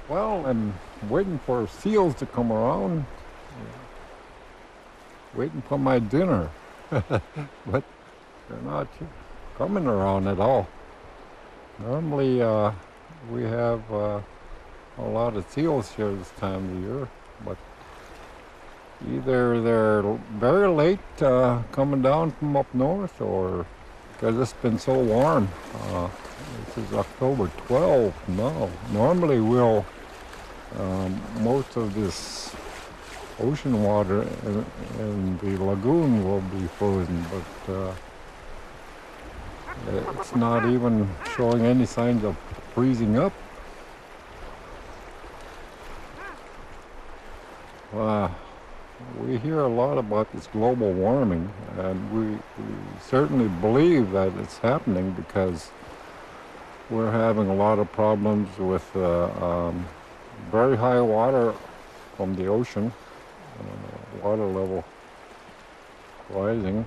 Well, I'm waiting for seals to come around, waiting for my dinner, but they're not coming around at all. Normally, we have a lot of seals here this time of year, but either they're very late coming down from up north, or because it's been so warm. This is October 12th now. Normally most of this ocean water in the lagoon will be frozen, but it's not even showing any signs of freezing up. We hear a lot about this global warming, and we certainly believe that it's happening because we're having a lot of problems with very high water from the ocean, water level rising,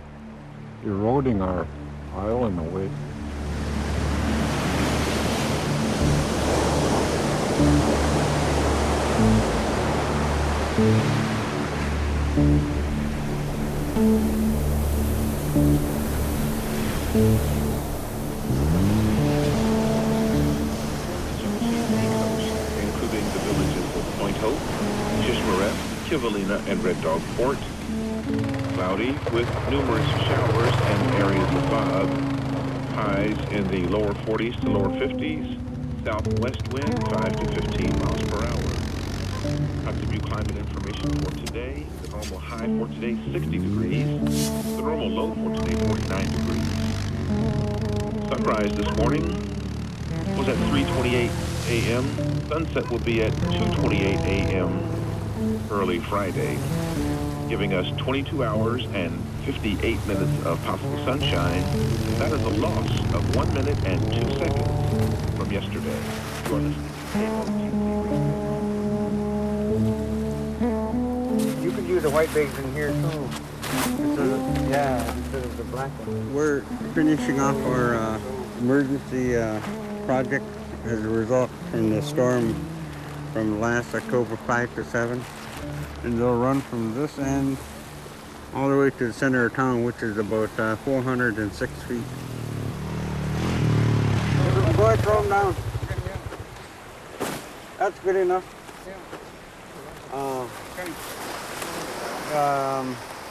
eroding our island away. Including the villages of Point Hope, Shishmaref, Kivalina, and Red Dog Fort. Cloudy with numerous showers and areas of fog. Highs in the lower 40s to lower 50s. Southwest wind 5 to 15 miles per hour. I'll give you climate information for today. The normal high for today, 60 degrees. The normal low for today, 49 degrees. Sunrise this morning was at 3:28 a.m. Sunset will be at 2:28 a.m. early Friday, giving us 22 hours and 58 minutes of possible sunshine. That is a loss of 1 minute and 2 seconds from yesterday. You are listening to You could use a white basin here too. Instead of the black one. We're finishing off our emergency project as a result from the storm from last October 5 to 7. And they'll run from this end all the way to the center of town, which is about 406 feet. Go ahead, throw them down. That's good enough.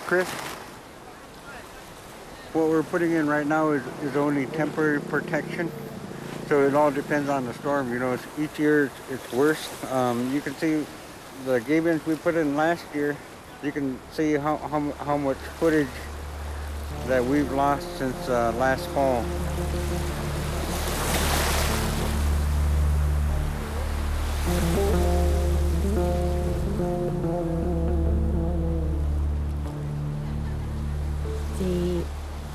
Chris, what we're putting in right now is only temporary protection. So it all depends on the storm. You know, each year it's worse. You can see the gabions we put in last year. You can see how much footage that we've lost since last fall. The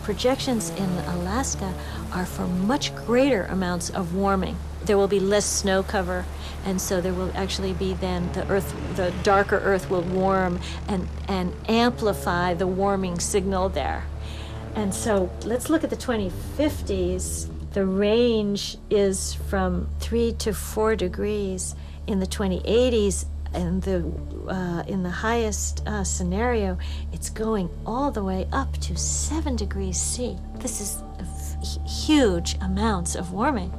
projections in Alaska are for much greater amounts of warming. There will be less snow cover, and so there will actually be then the darker earth will warm and amplify the warming signal there. And so let's look at the 2050s. The range is from 3 to 4 degrees. In the 2080s, in the highest scenario, it's going all the way up to 7 degrees C. This is huge amounts of warming.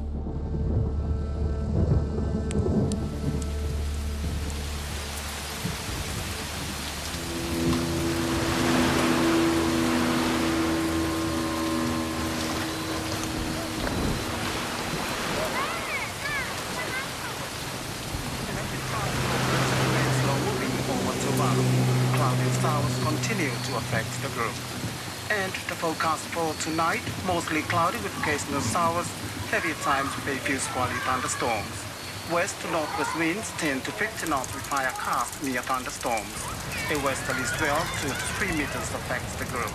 Continue to affect the group. And the forecast for tonight, mostly cloudy with occasional showers, heavy at times with a few squally thunderstorms. West to northwest winds 10 to 15 knots with fire cast near thunderstorms. A westerly swell 2 to 3 meters affects the group.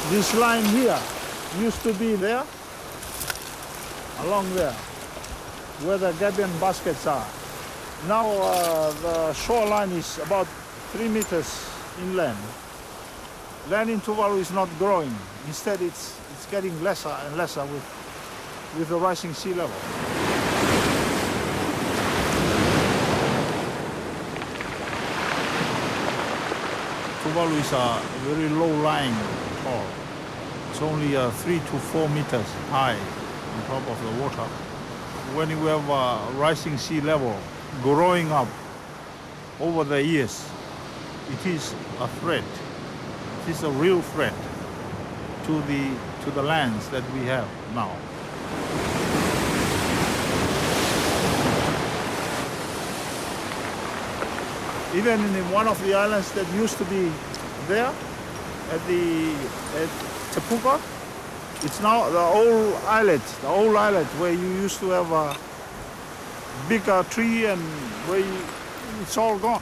This line here used to be there, along there. where the gabion baskets are. Now the shoreline is about 3 meters inland. Land interval is not growing. Instead, it's getting lesser and lesser with the rising sea level. Tuvalu is a very low-lying atoll. It's only 3 to 4 meters high on top of the water. When you have a rising sea level growing up over the years, it is a threat. It is a real threat to the lands that we have now. Even in one of the islands that used to be there, at Tepuka, it's now the old islet where you used to have a bigger tree and it's all gone.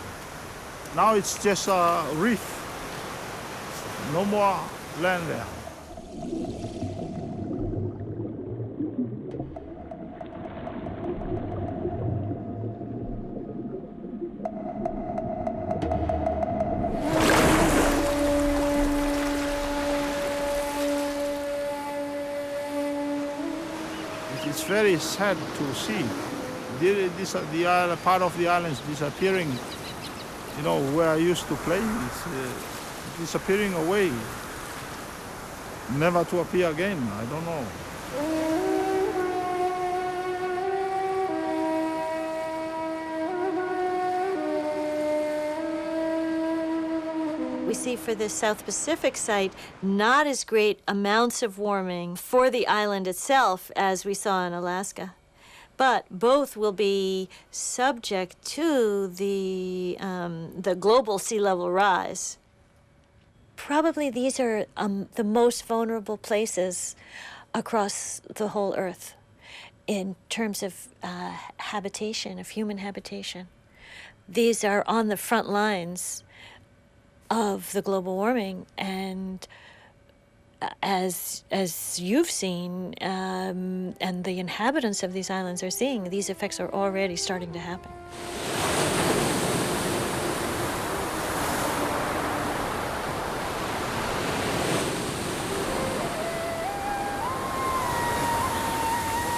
Now it's just a reef. No more land there. It's very sad to see the island, part of the islands disappearing. You know, where I used to play, it's disappearing away, never to appear again. I don't know. We see for the South Pacific site not as great amounts of warming for the island itself as we saw in Alaska. But both will be subject to the global sea level rise. Probably these are the most vulnerable places across the whole Earth in terms of habitation, of human habitation. These are on the front lines of the global warming, and as you've seen, and the inhabitants of these islands are seeing, these effects are already starting to happen.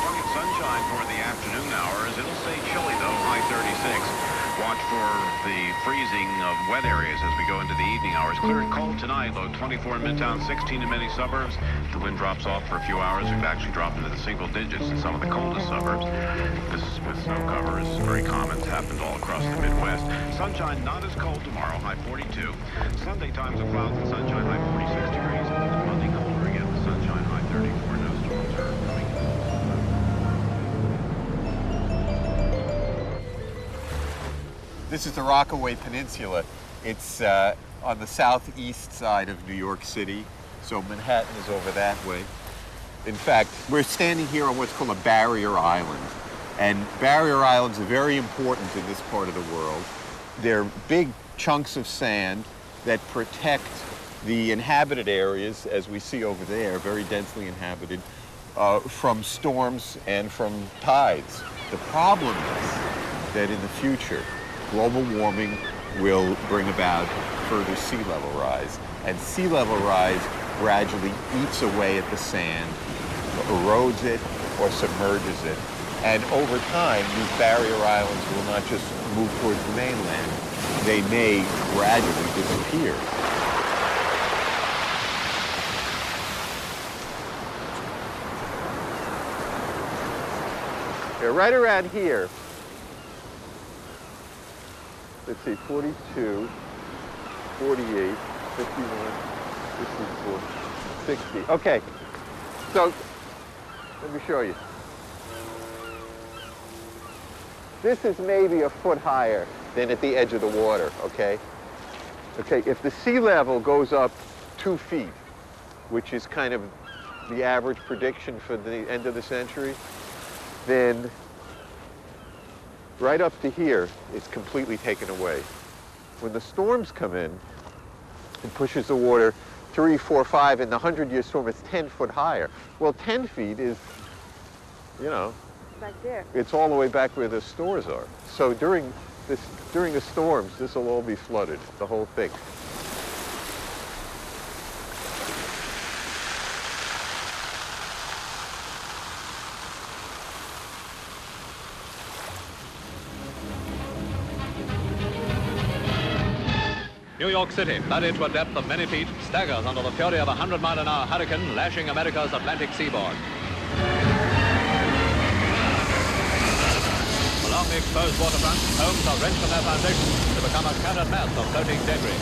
Plenty of sunshine for the afternoon hours. It'll stay chilly though, high 36. Watch for the freezing of wet areas as we go into the evening hours. Clear and cold tonight, low 24 in Midtown, 16 in many suburbs. The wind drops off for a few hours. We've actually dropped into the single digits in some of the coldest suburbs. This with snow cover is very common. It's happened all across the Midwest. Sunshine not as cold tomorrow, high 42. Sunday times of clouds and sunshine, high 46 degrees. Monday colder again with sunshine, high 34. No storms are coming. This is the Rockaway Peninsula. It's on the southeast side of New York City, so Manhattan is over that way. In fact, we're standing here on what's called a barrier island. And barrier islands are very important in this part of the world. They're big chunks of sand that protect the inhabited areas, as we see over there, very densely inhabited, from storms and from tides. The problem is that in the future, global warming will bring about further sea level rise. And sea level rise gradually eats away at the sand, erodes it, or submerges it. And over time, these barrier islands will not just move towards the mainland, they may gradually disappear. Yeah, right around here, let's see, 42, 48, 51, 54, 60. Okay, so let me show you. This is maybe a foot higher than at the edge of the water, okay? Okay, if the sea level goes up 2 feet, which is kind of the average prediction for the end of the century, then right up to here, it's completely taken away. When the storms come in, it pushes the water 3, 4, 5, and the 100-year storm is 10 foot higher. Well, 10 feet is, you know, back there. It's all the way back where the stores are. So during the storms, this will all be flooded, the whole thing. New York City, flooded to a depth of many feet, staggers under the fury of a 100-mile-an-hour hurricane lashing America's Atlantic seaboard. Along the exposed waterfront, homes are wrenched from their foundations to become a scattered mass of floating debris.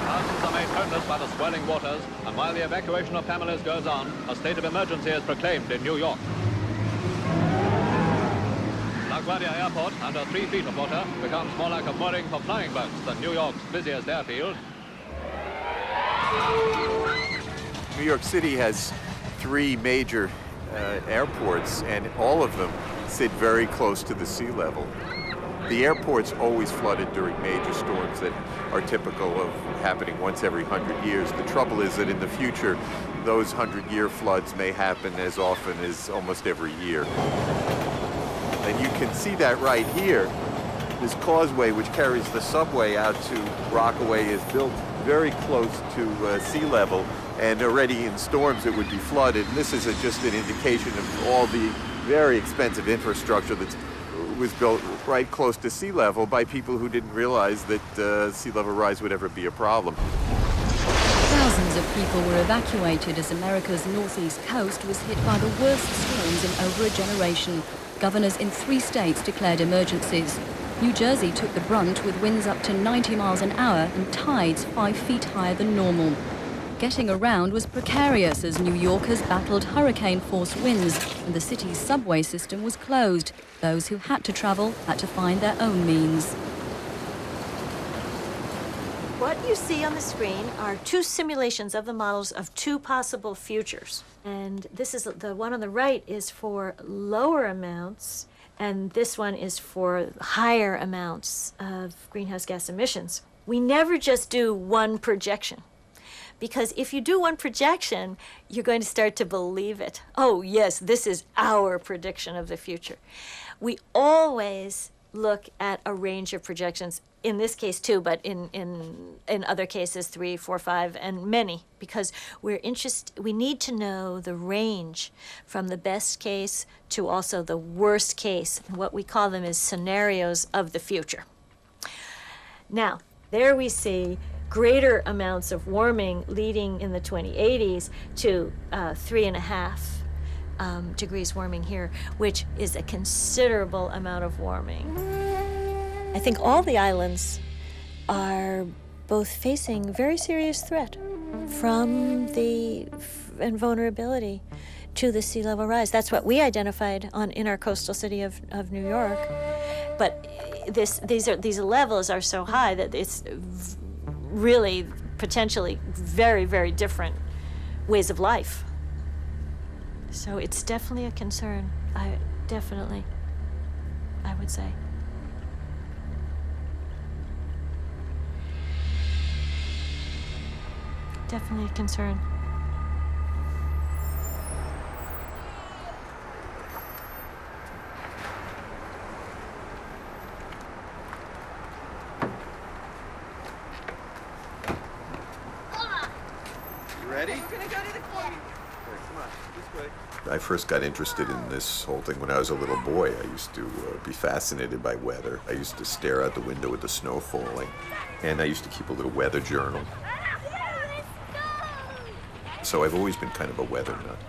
Thousands are made homeless by the swirling waters, and while the evacuation of families goes on, a state of emergency is proclaimed in New York. LaGuardia Airport, under 3 feet of water, becomes more like a mooring for flying boats than New York's busiest airfield. New York City has 3 major airports, and all of them sit very close to the sea level. The airport's always flooded during major storms that are typical of happening once every 100 years. The trouble is that in the future, those 100-year floods may happen as often as almost every year. And you can see that right here. This causeway, which carries the subway out to Rockaway, is built very close to sea level, and already in storms it would be flooded. And this is just an indication of all the very expensive infrastructure that was built right close to sea level by people who didn't realize that sea level rise would ever be a problem. Thousands of people were evacuated as America's northeast coast was hit by the worst storms in over a generation. Governors in 3 states declared emergencies. New Jersey took the brunt with winds up to 90 miles an hour and tides 5 feet higher than normal. Getting around was precarious as New Yorkers battled hurricane-force winds and the city's subway system was closed. Those who had to travel had to find their own means. What you see on the screen are 2 simulations of the models of 2 possible futures. And this is the one on the right is for lower amounts, and this one is for higher amounts of greenhouse gas emissions. We never just do one projection, because if you do one projection, you're going to start to believe it. Oh, yes, this is our prediction of the future. We always look at a range of projections, in this case 2, but in other cases 3, 4, 5, and many, because we need to know the range from the best case to also the worst case. What we call them is scenarios of the future. Now, there we see greater amounts of warming leading in the 2080s to 3.5 degrees warming here, which is a considerable amount of warming. I think all the islands are both facing very serious threat from and vulnerability to the sea level rise. That's what we identified in our coastal city of New York. But these levels are so high that it's really potentially very, very different ways of life. So it's definitely a concern. I would say. Definitely a concern. Ready? We're gonna go to the corner. Come on, this way. I first got interested in this whole thing when I was a little boy. I used to be fascinated by weather. I used to stare out the window at the snow falling, and I used to keep a little weather journal. So I've always been kind of a weather nut.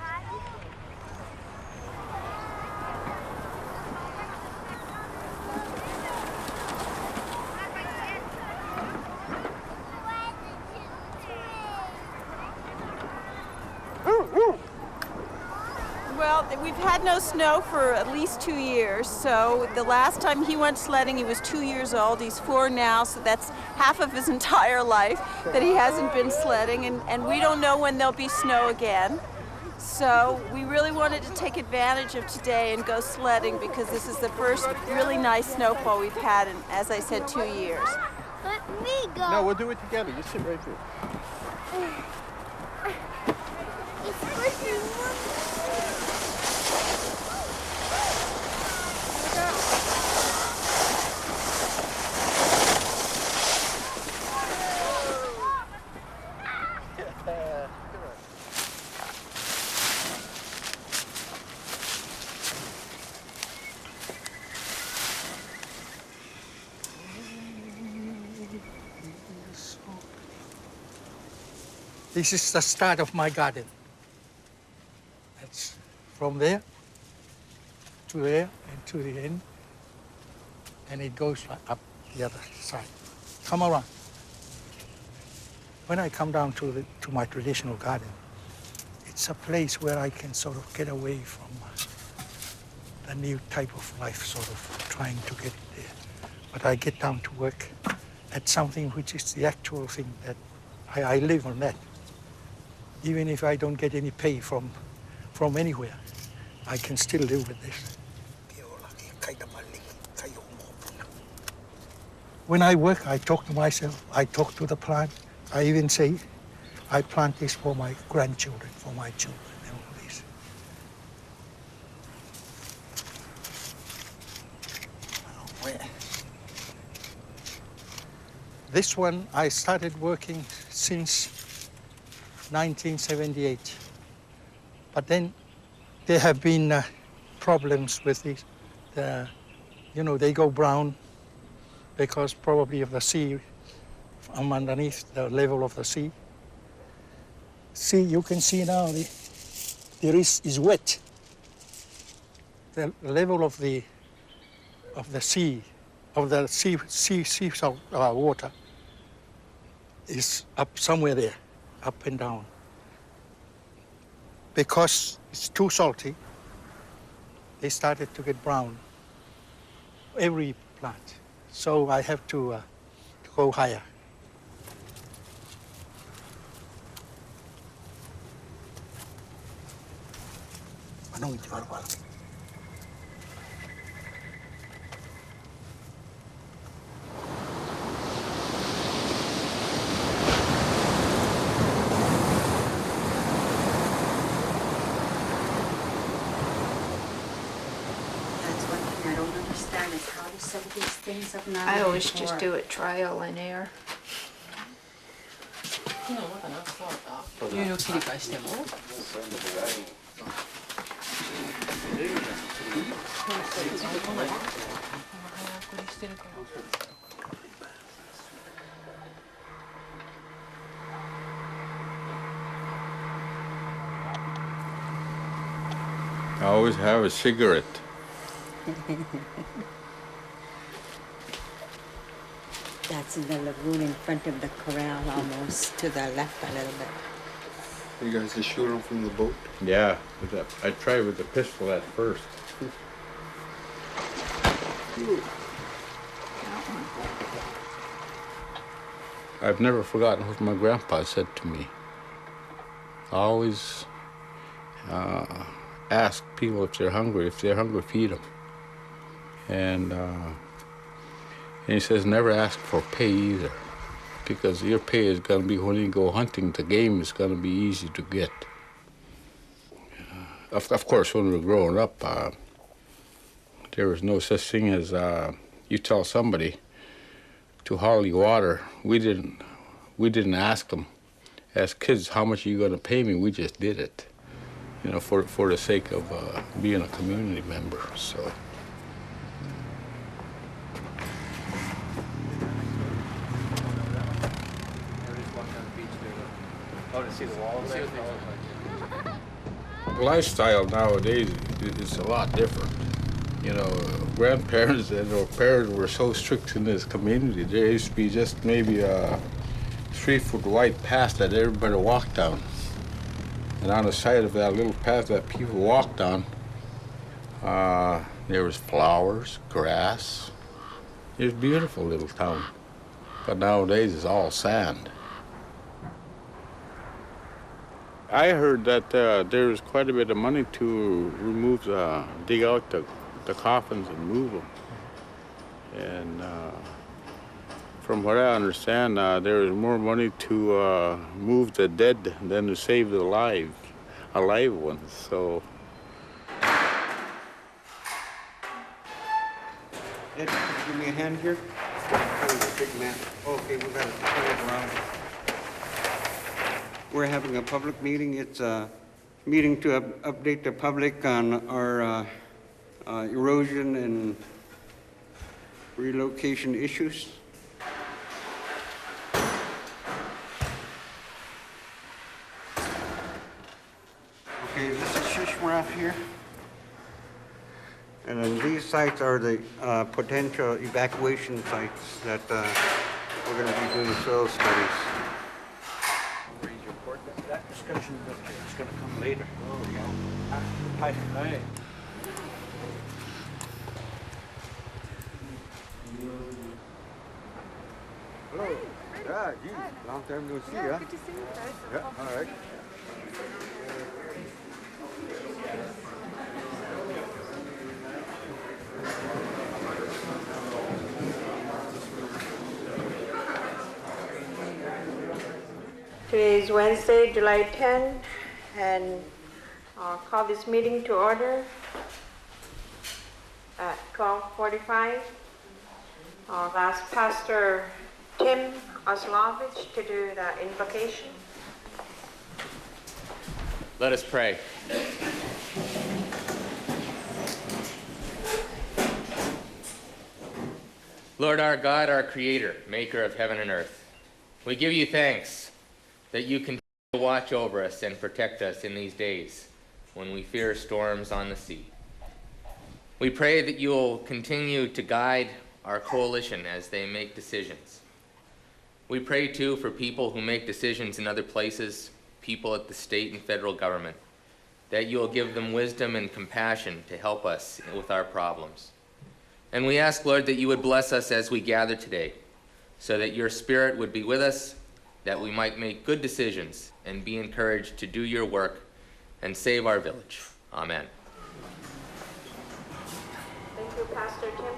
Well, we've had no snow for at least 2 years, so the last time he went sledding, he was 2 years old. He's 4 now, so that's half of his entire life that he hasn't been sledding, and we don't know when there'll be snow again. So we really wanted to take advantage of today and go sledding because this is the first really nice snowfall we've had in, as I said, 2 years. Let me go. No, we'll do it together. You sit right there. This is the start of my garden. That's from there to there and to the end. And it goes up the other side. Come around. When I come down to my traditional garden, it's a place where I can sort of get away from the new type of life, sort of trying to get it there. But I get down to work at something which is the actual thing that I live on that. Even if I don't get any pay from anywhere, I can still live with this. When I work, I talk to myself, I talk to the plant. I even say, I plant this for my grandchildren, for my children, and all this. This one, I started working since 1978. But then there have been problems with these. They go brown because probably of the sea from underneath the level of the sea. See, you can see now the is wet. The level of the sea, salt water is up somewhere there, up and down. Because it's too salty, they started to get brown, every plant. So I have to go higher. I always just do it trial and error. I always have a cigarette. That's in the lagoon in front of the corral, almost to the left a little bit. You guys just shoot them from the boat? Yeah, I tried with the pistol at first. I've never forgotten what my grandpa said to me. I always ask people if they're hungry, feed them. And he says, never ask for pay either, because your pay is going to be when you go hunting. The game is going to be easy to get. Of course, when we were growing up, there was no such thing as you tell somebody to haul you water. We didn't ask them as kids, how much are you going to pay me? We just did it, for the sake of being a community member. So. Lifestyle nowadays is a lot different. Grandparents and our parents were so strict in this community. There used to be just maybe a 3-foot wide path that everybody walked down. And on the side of that little path that people walked on, there was flowers, grass. It was a beautiful little town. But nowadays it's all sand. I heard that there's quite a bit of money to dig out the coffins and move them. And from what I understand, there is more money to move the dead than to save the alive ones. So. Ed, could you give me a hand here? Oh, big man. Okay, we got to turn it around. We're having a public meeting. It's a meeting to update the public on our erosion and relocation issues. raft here. And then these sites are the potential evacuation sites that we're going to be doing soil studies. That discussion is going to come later. Hi. Hi. Hello. Yeah, geez, long time no see, huh? Good to see you guys. Yeah, all right. Today is Wednesday, July 10, and I'll call this meeting to order at 12:45. I'll ask Pastor Tim Oslovich to do the invocation. Let us pray. Lord our God, our Creator, maker of heaven and earth, we give you thanks that you continue to watch over us and protect us in these days when we fear storms on the sea. We pray that you will continue to guide our coalition as they make decisions. We pray too for people who make decisions in other places, people at the state and federal government, that you will give them wisdom and compassion to help us with our problems. And we ask, Lord, that you would bless us as we gather today, so that your Spirit would be with us, that we might make good decisions and be encouraged to do your work and save our village. Amen. Thank you, Pastor Tim.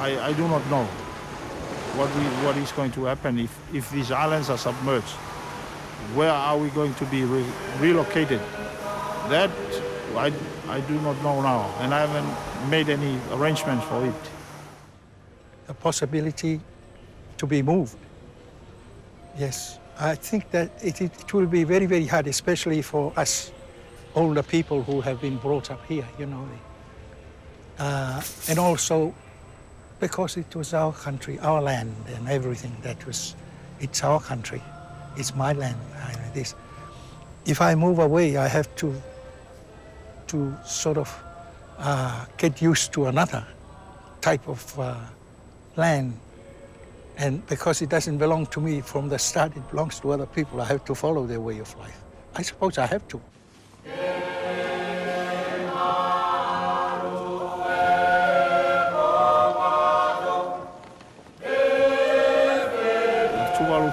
I do not know what is going to happen if these islands are submerged. Where are we going to be relocated? That I do not know now, and I haven't made any arrangements for it. The possibility to be moved. Yes, I think that it will be very, very hard, especially for us older people who have been brought up here, you know. And also because it was our country, our land, and everything it's our country, it's my land. If I move away, I have to sort of get used to another type of land. And because it doesn't belong to me from the start, it belongs to other people. I have to follow their way of life. I suppose I have to.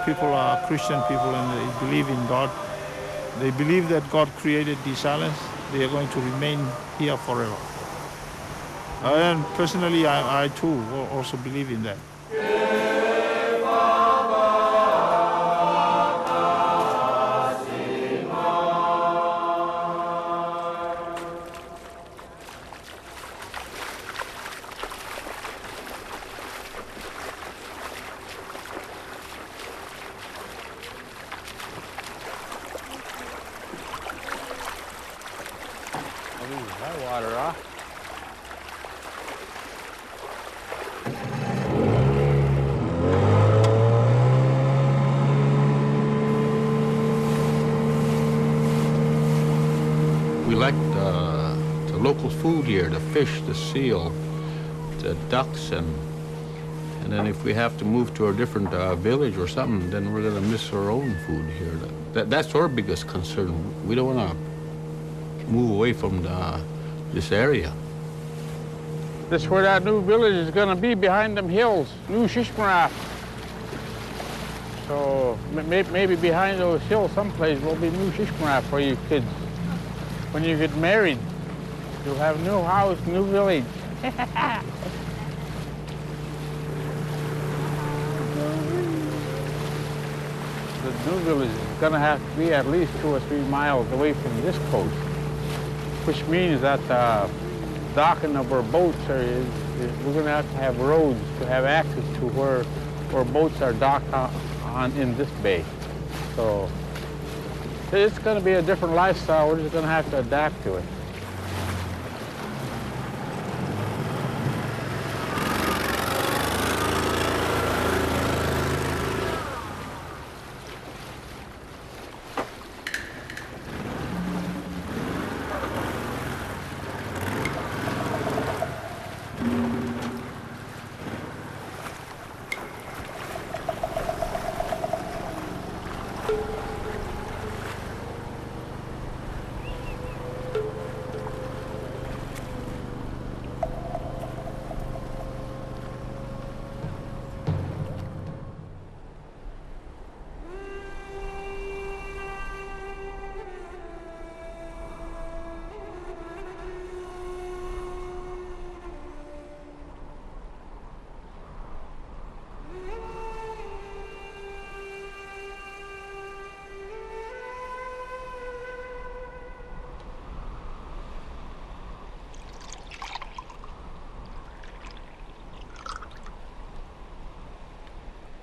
People are Christian people and they believe in God. They believe that God created these islands. They are going to remain here forever. And personally, I too also believe in that. Water off. We like the local food here, the fish, the seal, the ducks, and then if we have to move to a different village or something, then we're gonna miss our own food here. That's our biggest concern. We don't wanna move away from this area. This is where that new village is going to be, behind them hills, New Shishmaraf. So maybe behind those hills someplace will be New Shishmaraf for you kids when you get married. You'll have new house, new village. The new village is going to have to be at least 2 or 3 miles away from this coast, which means that docking of our boats we're going to have roads to have access to where boats are docked on in this bay. So it's going to be a different lifestyle. We're just going to have to adapt to it.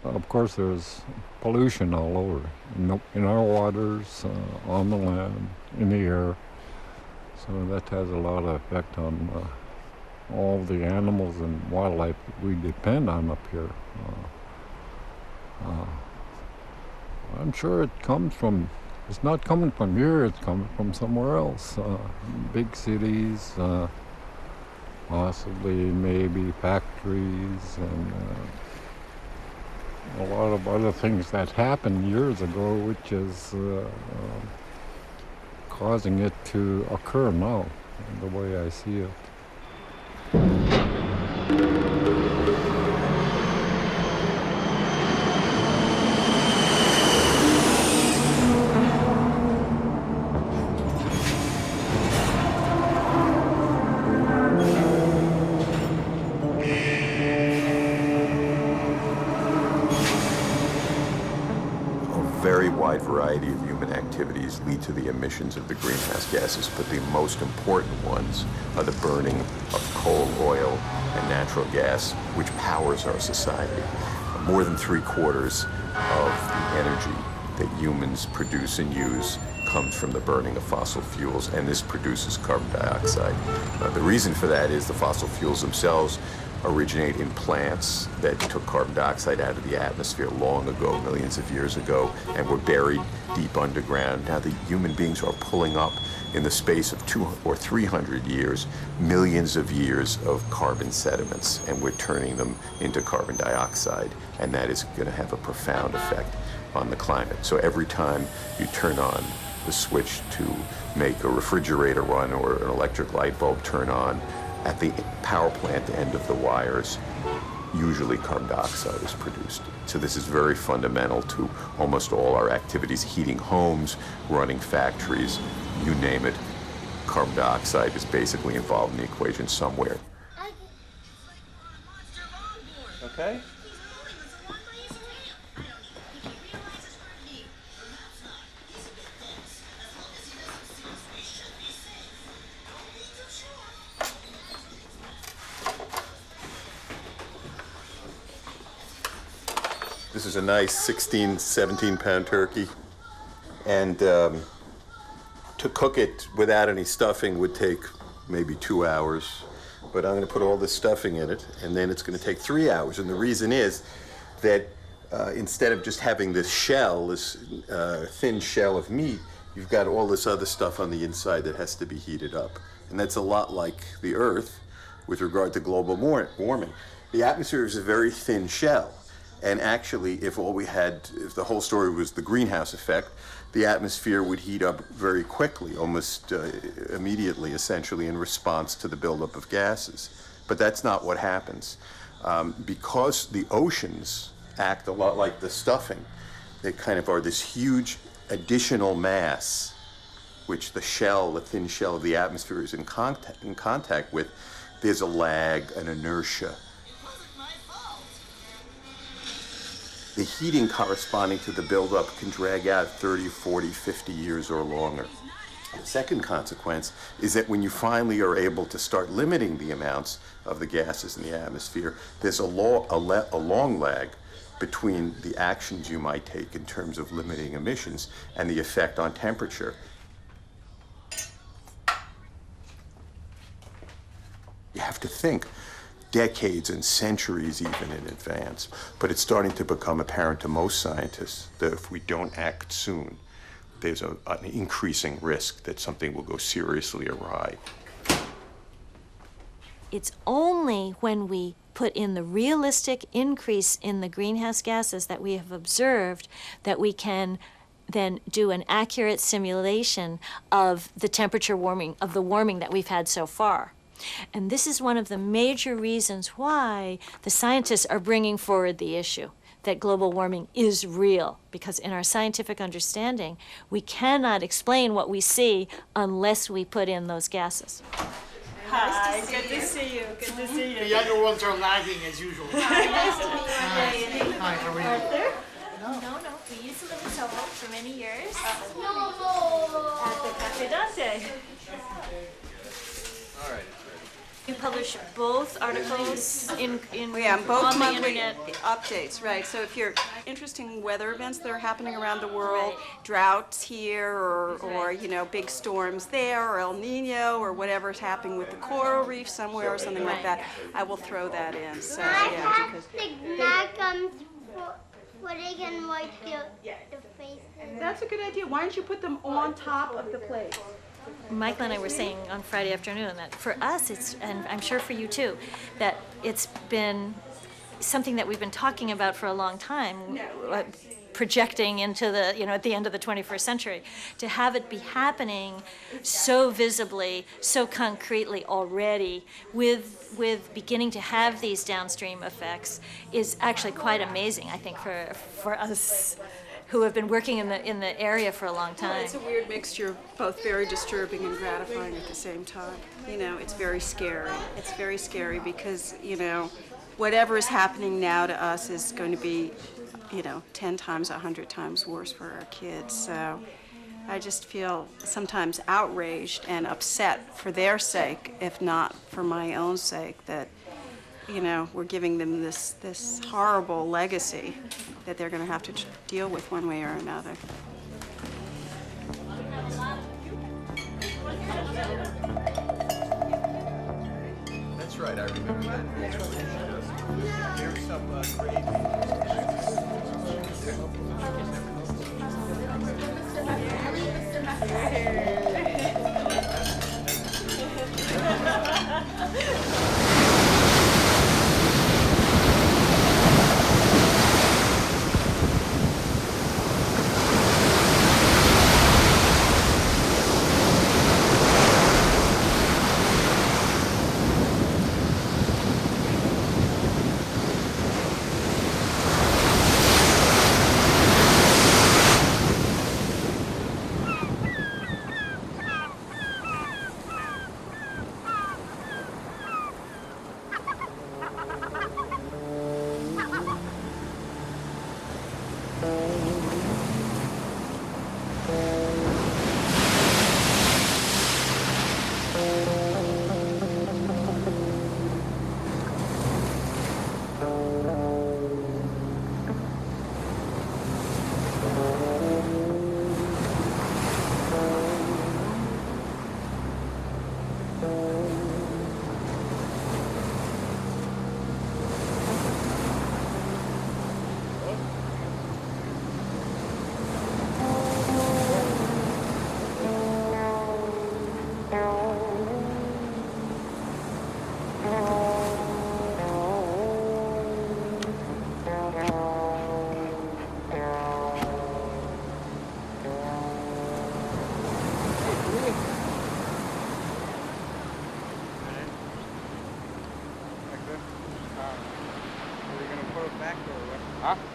Of course, there's pollution all over, in our waters, on the land, in the air. So that has a lot of effect on all the animals and wildlife that we depend on up here. I'm sure it comes from, it's not coming from here, it's coming from somewhere else. Big cities, possibly maybe factories, and a lot of other things that happened years ago, which is causing it to occur now, the way I see it. Variety of human activities lead to the emissions of the greenhouse gases, but the most important ones are the burning of coal, oil, and natural gas, which powers our society. More than 3/4 of the energy that humans produce and use comes from the burning of fossil fuels, and this produces carbon dioxide. The reason for that is the fossil fuels themselves originate in plants that took carbon dioxide out of the atmosphere long ago, millions of years ago, and were buried deep underground. Now the human beings are pulling up in the space of 200 or 300 years, millions of years of carbon sediments, and we're turning them into carbon dioxide, and that is going to have a profound effect on the climate. So every time you turn on the switch to make a refrigerator run or an electric light bulb turn on, at the power plant end of the wires, usually carbon dioxide is produced. So this is very fundamental to almost all our activities, heating homes, running factories, you name it. Carbon dioxide is basically involved in the equation somewhere. Okay. This is a nice 16, 17-pound turkey, and to cook it without any stuffing would take maybe 2 hours, but I'm going to put all this stuffing in it, and then it's going to take 3 hours. And the reason is that instead of just having this shell, this thin shell of meat, you've got all this other stuff on the inside that has to be heated up. And that's a lot like the Earth with regard to global warming. The atmosphere is a very thin shell. And actually, if the whole story was the greenhouse effect, the atmosphere would heat up very quickly, almost immediately, essentially, in response to the buildup of gases. But that's not what happens. Because the oceans act a lot like the stuffing, they kind of are this huge additional mass which the thin shell of the atmosphere is in contact with, there's a lag, an inertia. The heating corresponding to the buildup can drag out 30, 40, 50 years or longer. The second consequence is that when you finally are able to start limiting the amounts of the gases in the atmosphere, there's a long lag between the actions you might take in terms of limiting emissions and the effect on temperature. You have to think decades and centuries even in advance, but it's starting to become apparent to most scientists that if we don't act soon, there's an increasing risk that something will go seriously awry. It's only when we put in the realistic increase in the greenhouse gases that we have observed that we can then do an accurate simulation of the temperature warming, of the warming that we've had so far. And this is one of the major reasons why the scientists are bringing forward the issue that global warming is real, because in our scientific understanding, we cannot explain what we see unless we put in those gases. Hi, good to see you. Good to see you. The younger ones are lagging as usual. Hi, nice to meet you. Hi, how are you? Arthur? No. We used to live in Soho for many years. At the Cafe Dante. All right. You publish both articles on both the monthly internet. updates, right? So if you're interested in weather events that are happening around the world, droughts here, or you know, big storms there, or El Nino, or whatever's happening with the coral reef somewhere, or something like that, I will throw that in. So yeah, because where they can wipe the face. that's a good idea. Why don't you put them on top of the plate? Michael and I were saying on Friday afternoon that for us, it's, and I'm sure for you too, that it's been something that we've been talking about for a long time, projecting into the, you know, at the end of the 21st century, to have it be happening so visibly, so concretely already, with beginning to have these downstream effects is actually quite amazing, I think, for us who have been working in the area for a long time. Well, it's a weird mixture, both very disturbing and gratifying at the same time. You know, it's very scary. It's very scary because, you know, whatever is happening now to us is going to be, you know, 10 times, 100 times worse for our kids. So I just feel sometimes outraged and upset for their sake, if not for my own sake, that, you know, we're giving them this horrible legacy that they're going to have to deal with one way or another. That's right, I remember that. That's right. There's some great...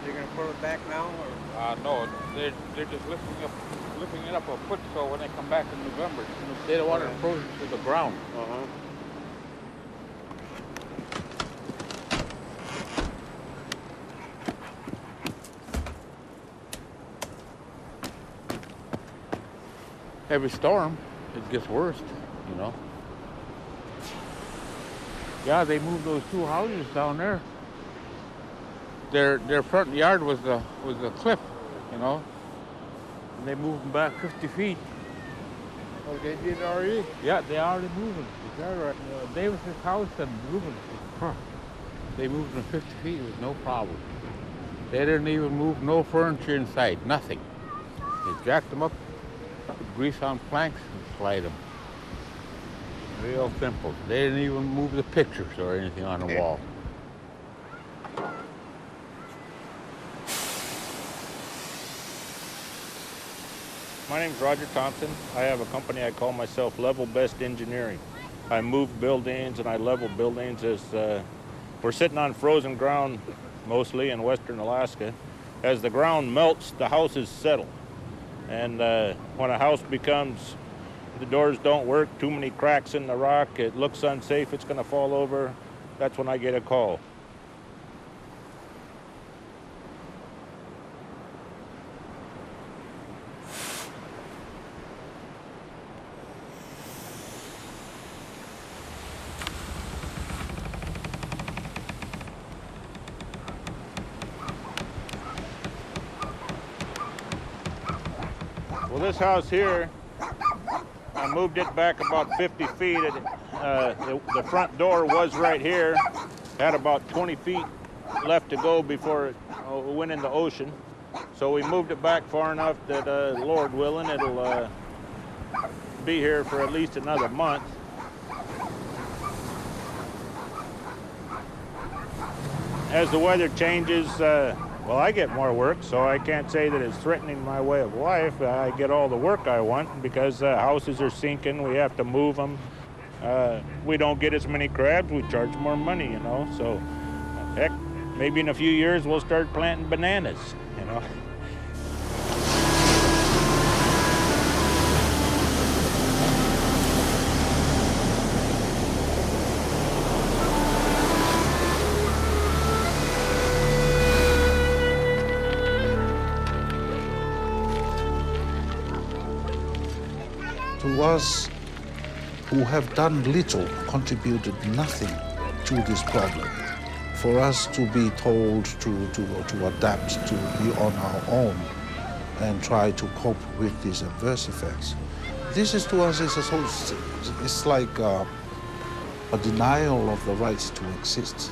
You're going to pull it back now, or? No. they're just lifting it up a foot so when they come back in November, they don't want it frozen to the ground. Every storm, it gets worse, you know. Yeah, they moved those two houses down there. Their front yard was a cliff, you know. And they moved them back 50 feet. Oh, they did already? Yeah, they already moved them. Is that right? Davis's house and Ruben's. They moved them 50 feet with no problem. They didn't even move no furniture inside, nothing. They jacked them up, put grease on planks and slide them. Real simple. They didn't even move the pictures or anything on the wall. My name's Roger Thompson. I have a company I call myself Level Best Engineering. I move buildings and I level buildings as we're sitting on frozen ground, mostly in western Alaska. As the ground melts, the houses settle. And when a house becomes, the doors don't work, too many cracks in the rock, it looks unsafe, it's going to fall over, that's when I get a call. Well, this house here, I moved it back about 50 feet. The front door was right here, had about 20 feet left to go before it went in the ocean. So we moved it back far enough that, Lord willing, it'll be here for at least another month. As the weather changes, well, I get more work, so I can't say that it's threatening my way of life. I get all the work I want because houses are sinking, we have to move them. We don't get as many crabs, we charge more money, you know. So, heck, maybe in a few years we'll start planting bananas, you know. To us who have done little, contributed nothing to this problem, for us to be told to adapt, to be on our own and try to cope with these adverse effects, this is to us, it's like a denial of the right to exist.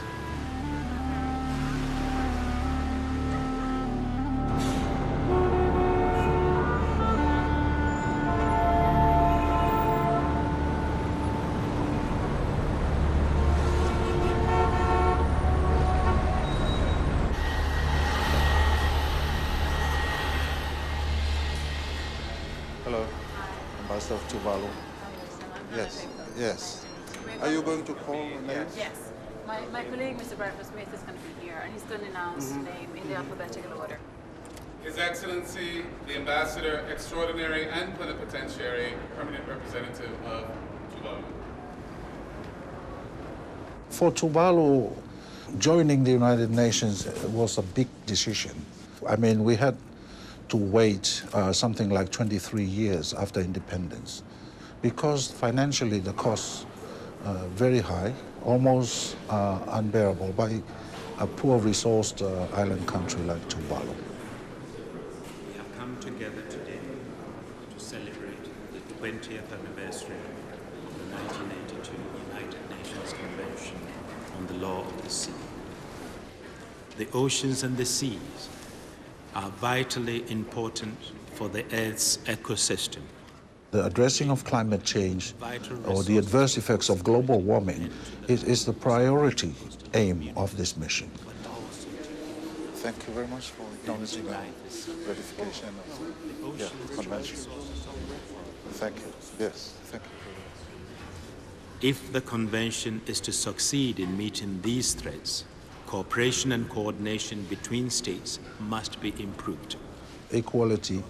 Hello, Ambassador of Tuvalu. Yes, yes. Are you going to call the names? Yes. My colleague, Mr. Bradford Smith, is going to be here, and he's going to announce the name in the alphabetical order. His Excellency, the Ambassador Extraordinary and Plenipotentiary, Permanent Representative of Tuvalu. For Tuvalu, joining the United Nations was a big decision. I mean, we had to wait something like 23 years after independence because financially the costs very high, almost unbearable by a poor resourced island country like Tuvalu. We have come together today to celebrate the 20th anniversary of the 1982 United Nations Convention on the Law of the Sea. The oceans and the seas are vitally important for the Earth's ecosystem. The addressing of climate change or the adverse effects of global warming is the priority aim of this mission. Thank you very much for acknowledging the ratification of the convention. Thank you. Yes, thank you. If the convention is to succeed in meeting these threats, cooperation and coordination between states must be improved. equality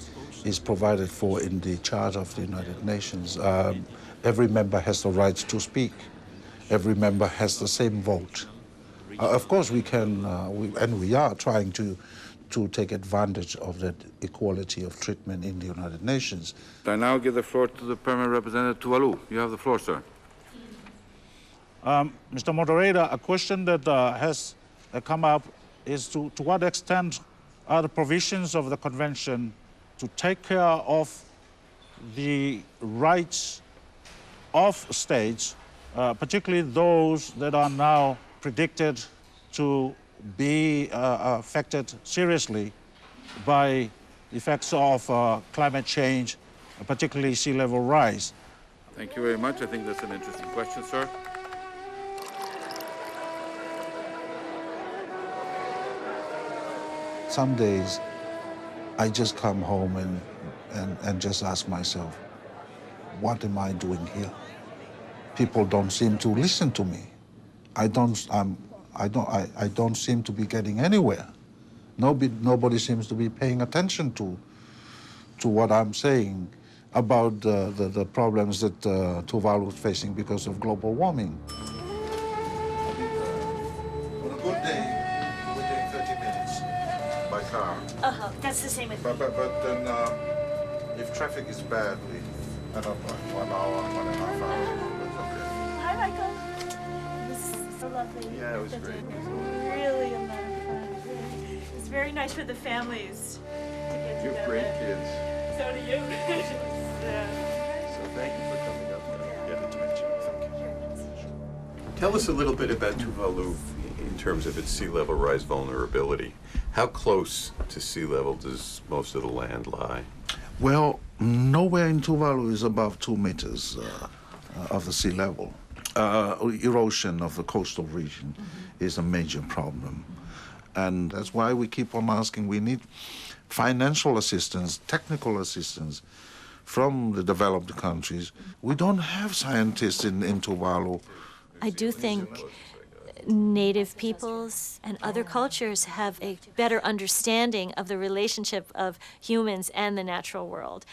is provided for in the Charter of the United Nations. Every member has the right to speak. Every member has the same vote. Of course, we can, and we are trying to take advantage of that equality of treatment in the United Nations. I now give the floor to the Permanent Representative Tuvalu. You have the floor, sir. Mr. Moderator, a question that has come up is to what extent are the provisions of the Convention to take care of the rights of states, particularly those that are now predicted to be affected seriously by effects of climate change, particularly sea level rise. Thank you very much. I think that's an interesting question, sir. Some days, I just come home and just ask myself, what am I doing here? People don't seem to listen to me. I don't seem to be getting anywhere. Nobody seems to be paying attention to what I'm saying about the problems that Tuvalu is facing because of global warming. On a good day, we're doing 30 minutes by car. That's the same with me. But then if traffic is bad, I don't know, 1 hour, 1.5 hours. Hi, Michael. This is so lovely. Yeah, it was great. Really a lot of fun. It's very nice for the families to get together. You have great kids. So do you. So thank you for coming up. Tell us a little bit about Tuvalu in terms of its sea level rise vulnerability. How close to sea level does most of the land lie? Well, nowhere in Tuvalu is above 2 meters of the sea level. Erosion of the coastal region is a major problem. And that's why we keep on asking, we need financial assistance, technical assistance from the developed countries. We don't have scientists in Tuvalu. I do think Native peoples and other cultures have a better understanding of the relationship of humans and the natural world.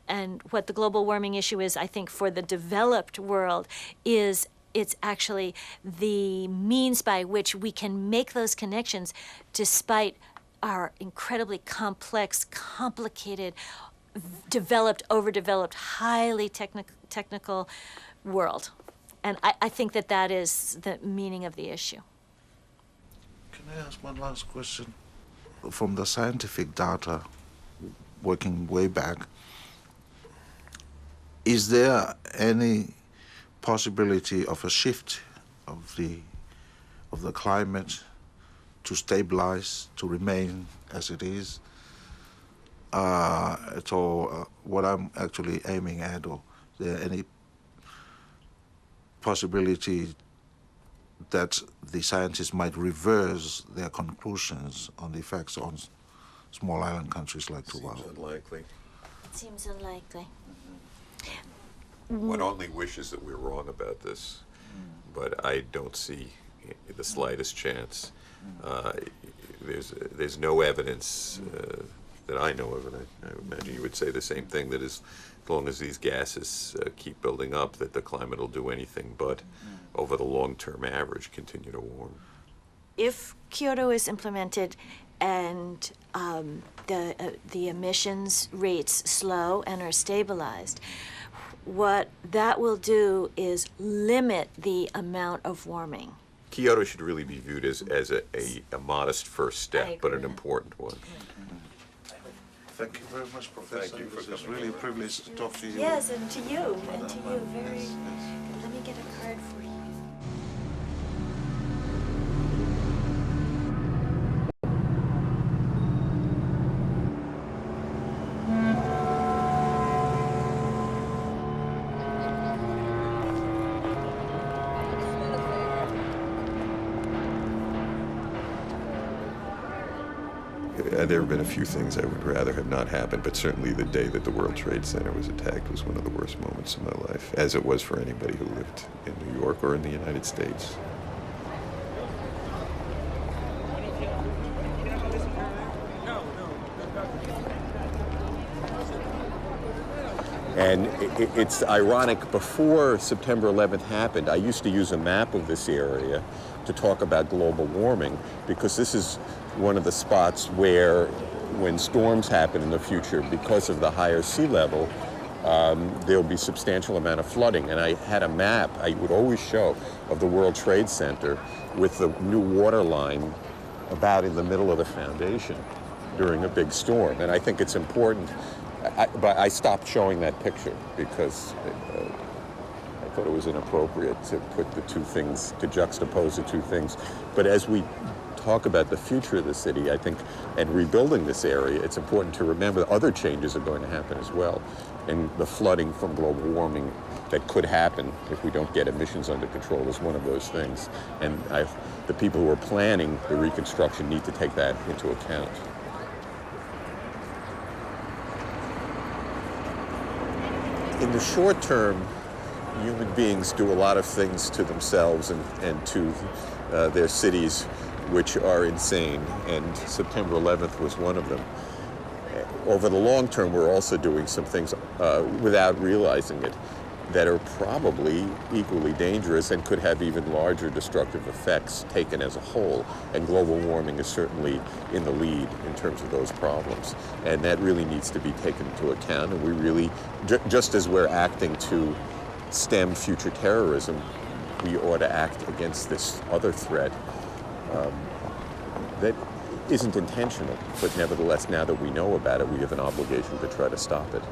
And what the global warming issue is, I think, for the developed world is it's actually the means by which we can make those connections despite our incredibly complex, complicated, developed, overdeveloped, highly technical world. And I think that that is the meaning of the issue. Can I ask one last question? From the scientific data, working way back, is there any possibility of a shift of the climate to stabilize, to remain as it is? So what I'm actually aiming at, or is there any possibility that the scientists might reverse their conclusions on the effects on small island countries like Tuvalu? Seems unlikely. It seems unlikely. One only wishes that we're wrong about this, but I don't see the slightest chance. There's no evidence that I know of, and I imagine you would say the same thing, that as long as these gases keep building up, that the climate will do anything but, over the long-term average, continue to warm. If Kyoto is implemented and the emissions rates slow and are stabilized, what that will do is limit the amount of warming. Kyoto should really be viewed as a modest first step, but an important one. Thank you very much, Professor. Thank you for It was coming really a in. privilege to talk to you. Yes, and to you, and to you. Very. Let me get a card for you. There have been a few things I would rather have not happened, but certainly the day that the World Trade Center was attacked was one of the worst moments of my life, as it was for anybody who lived in New York or in the United States. And it's ironic, before September 11th happened, I used to use a map of this area to talk about global warming, because this is one of the spots where, when storms happen in the future, because of the higher sea level, there'll be substantial amount of flooding. And I had a map I would always show of the World Trade Center with the new water line about in the middle of the foundation during a big storm. And I think it's important. But I stopped showing that picture because I thought it was inappropriate to put the two things, to juxtapose the two things. But as we talk about the future of the city, I think, and rebuilding this area, it's important to remember that other changes are going to happen as well. And the flooding from global warming that could happen if we don't get emissions under control is one of those things. And the people who are planning the reconstruction need to take that into account. In the short term, human beings do a lot of things to themselves and to their cities which are insane, and September 11th was one of them. Over the long term, we're also doing some things without realizing it that are probably equally dangerous and could have even larger destructive effects taken as a whole. And global warming is certainly in the lead in terms of those problems. And that really needs to be taken into account. And we really, just as we're acting to stem future terrorism, we ought to act against this other threat that isn't intentional, but nevertheless, now that we know about it, we have an obligation to try to stop it.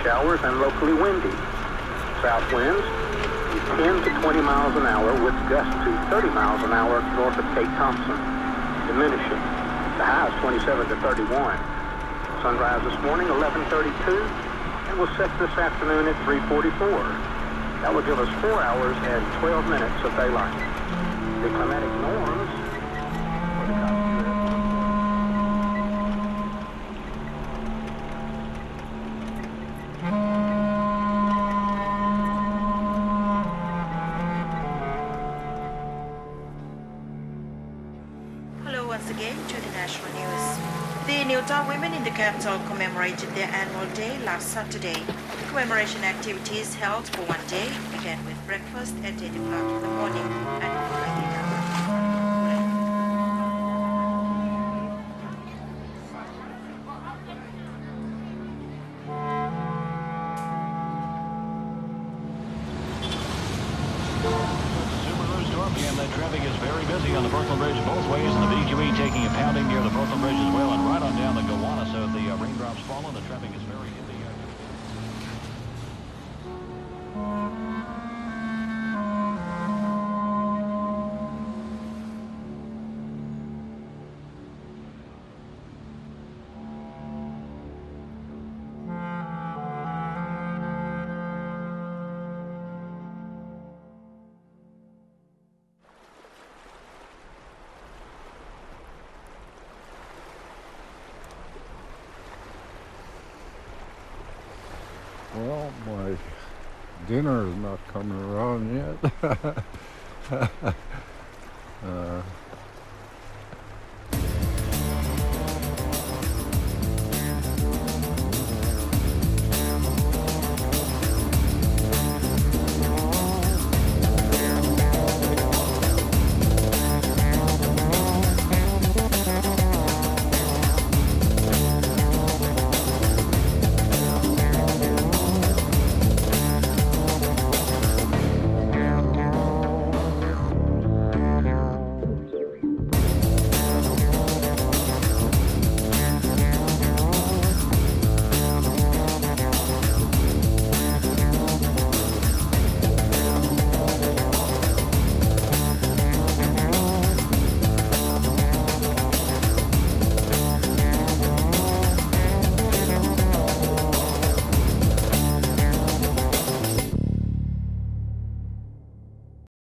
Showers and locally windy. South winds 10 to 20 miles an hour with gusts to 30 miles an hour north of Cape Thompson, diminishing. The high is 27 to 31. Sunrise this morning 11:32 and will set this afternoon at 3:44. That will give us 4 hours and 12 minutes of daylight. The climatic norms for the women in the capital commemorated their annual day last Saturday. Commemoration activities held for one day began with breakfast at 8 o'clock in the morning and traffic is very busy on the Brooklyn Bridge both ways, and the BQE taking a pounding near the Brooklyn Bridge as well, and right on down the Gowanus. So the raindrops fall, and the traffic is very heavy. Well, my dinner is not coming around yet.